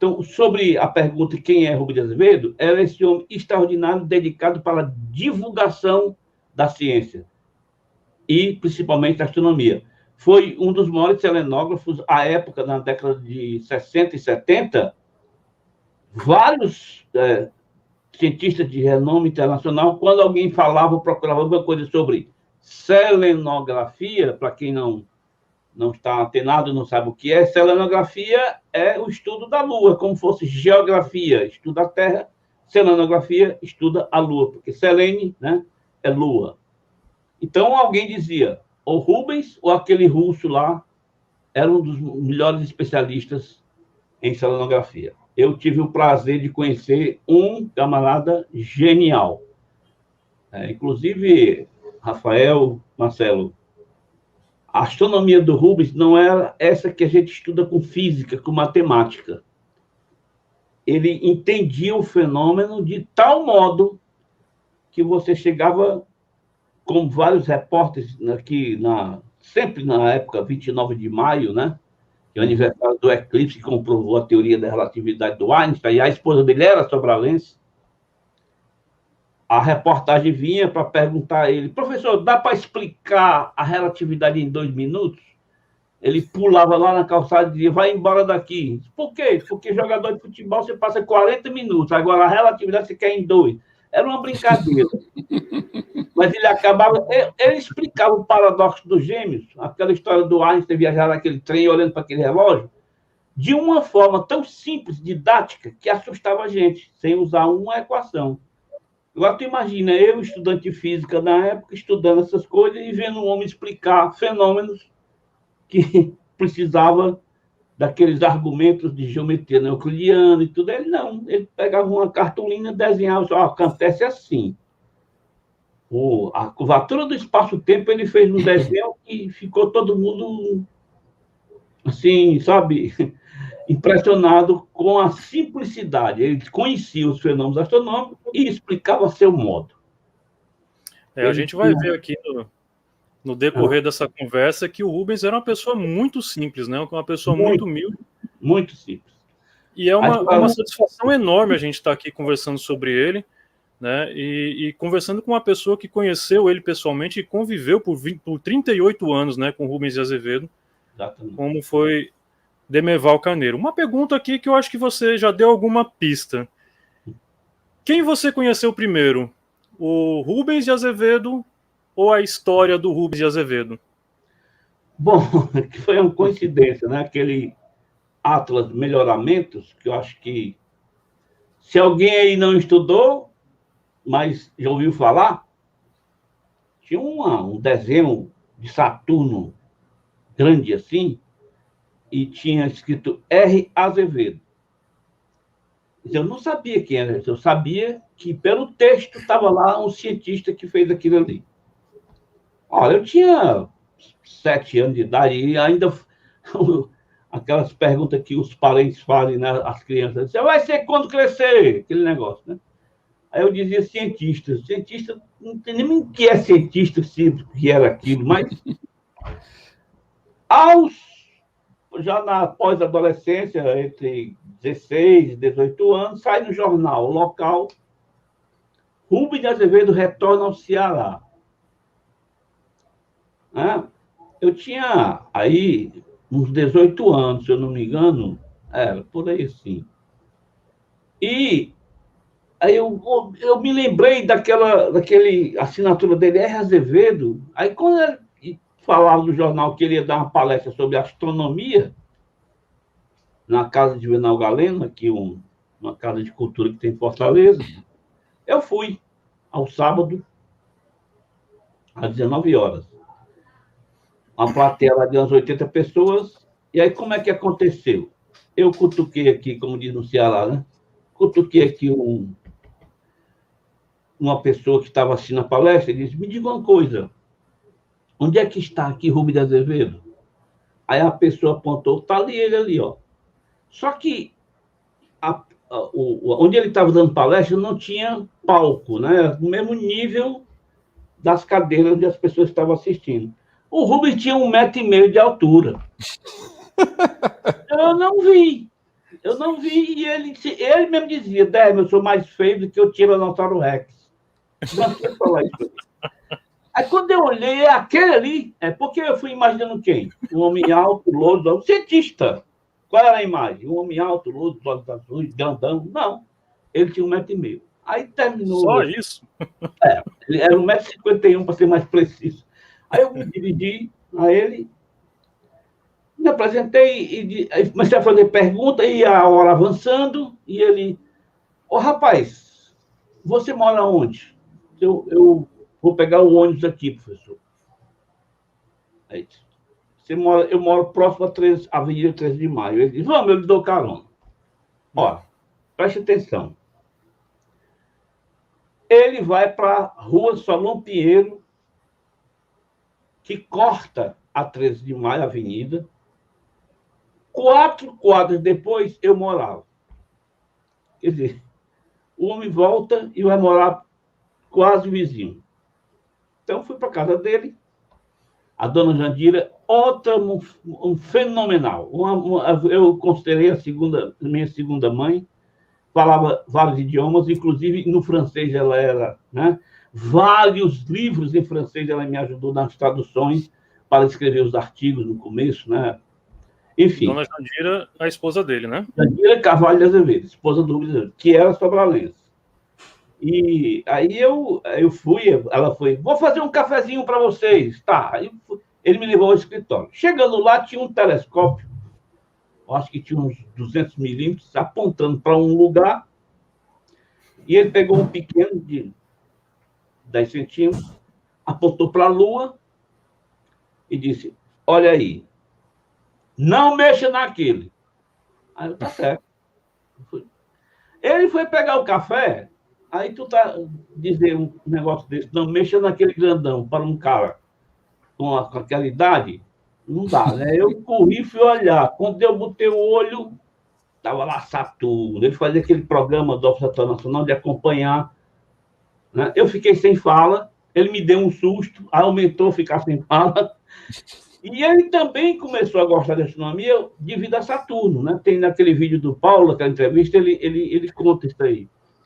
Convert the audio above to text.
Então, sobre a pergunta quem é Rubens de Azevedo, era esse homem extraordinário dedicado para a divulgação da ciência e, principalmente, da astronomia. Foi um dos maiores selenógrafos à época, na década de 60 e 70. Vários cientistas de renome internacional, quando alguém falava ou procurava alguma coisa sobre selenografia, para quem não está antenado, não sabe o que é, selenografia é o estudo da Lua, como fosse geografia, estuda a Terra, selenografia estuda a Lua, porque selene, né, é Lua. Então, alguém dizia, o Rubens ou aquele russo lá era um dos melhores especialistas em selenografia. Eu tive o prazer de conhecer um camarada genial. Inclusive, Rafael, Marcelo, a astronomia do Rubens não era essa que a gente estuda com física, com matemática. Ele entendia o fenômeno de tal modo que você chegava, como vários repórteres aqui, sempre na época 29 de maio, né? Que é o aniversário do eclipse, que comprovou a teoria da relatividade do Einstein, e a esposa dele era sobralense. A reportagem vinha para perguntar a ele, professor, dá para explicar a relatividade em 2 minutos? Ele pulava lá na calçada e dizia, vai embora daqui. Por quê? Porque jogador de futebol você passa 40 minutos, agora a relatividade você quer em 2. Era uma brincadeira. Mas ele acabava... Ele explicava o paradoxo dos gêmeos, aquela história do Einstein viajar naquele trem olhando para aquele relógio, de uma forma tão simples, didática, que assustava a gente, sem usar uma equação. Agora, tu imagina, eu, estudante de física na época, estudando essas coisas e vendo um homem explicar fenômenos que precisava daqueles argumentos de geometria euclidiana e tudo. Ele não, ele pegava uma cartolina, desenhava, acontece assim. A curvatura do espaço-tempo, ele fez um desenho que ficou todo mundo, assim, sabe, impressionado com a simplicidade. Ele conhecia os fenômenos astronômicos e explicava a seu modo. A gente vai ver aqui no decorrer dessa conversa que o Rubens era uma pessoa muito simples, né? Uma pessoa muito humilde. Muito simples. E é uma satisfação enorme a gente estar aqui conversando sobre ele, né? E conversando com uma pessoa que conheceu ele pessoalmente e conviveu por 38 anos, né, com Rubens de Azevedo. Exatamente. Como foi Demerval Carneiro. Uma pergunta aqui que eu acho que você já deu alguma pista. Quem você conheceu primeiro? O Rubens de Azevedo ou a história do Rubens de Azevedo? Bom, que foi uma coincidência, né? Aquele Atlas Melhoramentos, que eu acho que se alguém aí não estudou, mas já ouviu falar, tinha um desenho de Saturno grande assim, e tinha escrito R. Azevedo. Eu não sabia quem era, eu sabia que pelo texto estava lá um cientista que fez aquilo ali. Olha, eu tinha 7 anos de idade e ainda aquelas perguntas que os parentes fazem, né, as crianças, você vai ser quando crescer? Aquele negócio, né? Aí eu dizia cientista, não tem nem o que é cientista, que era aquilo, mas já na pós-adolescência, entre 16 e 18 anos, sai no jornal local, Rubens de Azevedo retorna ao Ceará. Eu tinha aí uns 18 anos, se eu não me engano, era por aí assim. E aí eu me lembrei daquele assinatura dele, R. Azevedo. Aí quando ele falava no jornal que ele ia dar uma palestra sobre astronomia, na casa de Juvenal Galeno, aqui uma casa de cultura que tem em Fortaleza, eu fui ao sábado, às 19 horas. Uma plateia lá de umas 80 pessoas. E aí, como é que aconteceu? Eu cutuquei aqui, como diz no Ceará, né? Cutuquei aqui uma pessoa que estava assistindo a palestra e disse, me diga uma coisa, onde é que está aqui Rubens de Azevedo? Aí a pessoa apontou, está ali ele ali, ó. Só que onde ele estava dando palestra não tinha palco, né? No mesmo nível das cadeiras onde as pessoas estavam assistindo. O Rubens tinha 1,5 metro de altura. Eu não vi. Eu não vi, e ele mesmo dizia, Derme, eu sou mais feio do que o Tiranossauro Rex. Não sei falar isso. Aí quando eu olhei, aquele ali, porque eu fui imaginando quem? Um homem alto, louro, um cientista. Qual era a imagem? Um homem alto, louro, olhos azuis, grandão. Não, ele tinha 1,5 m. Aí terminou. Só isso? Ele era 1,51 m, para ser mais preciso. Aí eu me dirigi a ele, me apresentei e comecei a fazer perguntas, e a hora avançando, e ele, rapaz, você mora onde? Eu vou pegar o ônibus aqui, professor. Aí, eu moro próximo à Avenida 13 de Maio. Ele disse, vamos, eu lhe dou carona. Ó, preste atenção. Ele vai para a Rua Solon Pinheiro, que corta a 13 de Maio, a avenida. 4 quadras depois, eu morava. Quer dizer, o homem volta e vai morar quase vizinho. Então, fui para a casa dele. A dona Jandira, outra fenomenal. Eu considerei minha segunda mãe. Falava vários idiomas, inclusive no francês ela era, né? Vários livros em francês ela me ajudou nas traduções para escrever os artigos no começo, né? Enfim. Dona Jandira, a esposa dele, né? Jandira Carvalho de Azevedo, esposa do Rubens Azevedo, que era sobralense. E aí eu fui, ela foi, vou fazer um cafezinho para vocês. Tá, ele me levou ao escritório. Chegando lá, tinha um telescópio, acho que tinha uns 200 milímetros, apontando para um lugar, e ele pegou um pequeno de 10 centímetros, apontou para a Lua e disse, olha aí, não mexa naquele. Aí eu, tá certo. Ele foi pegar o café, aí tu tá dizendo um negócio desse, não mexa naquele grandão para um cara com aquela idade, não dá, né? Eu corri e fui olhar. Quando eu botei o olho, estava lá Saturno. Ele fazia aquele programa do Observatório Nacional de acompanhar. Né? Eu fiquei sem fala, ele me deu um susto, aumentou ficar sem fala. E ele também começou a gostar de astronomia devido a Saturno. Né? Tem naquele vídeo do Paulo, aquela entrevista, ele conta isso aí.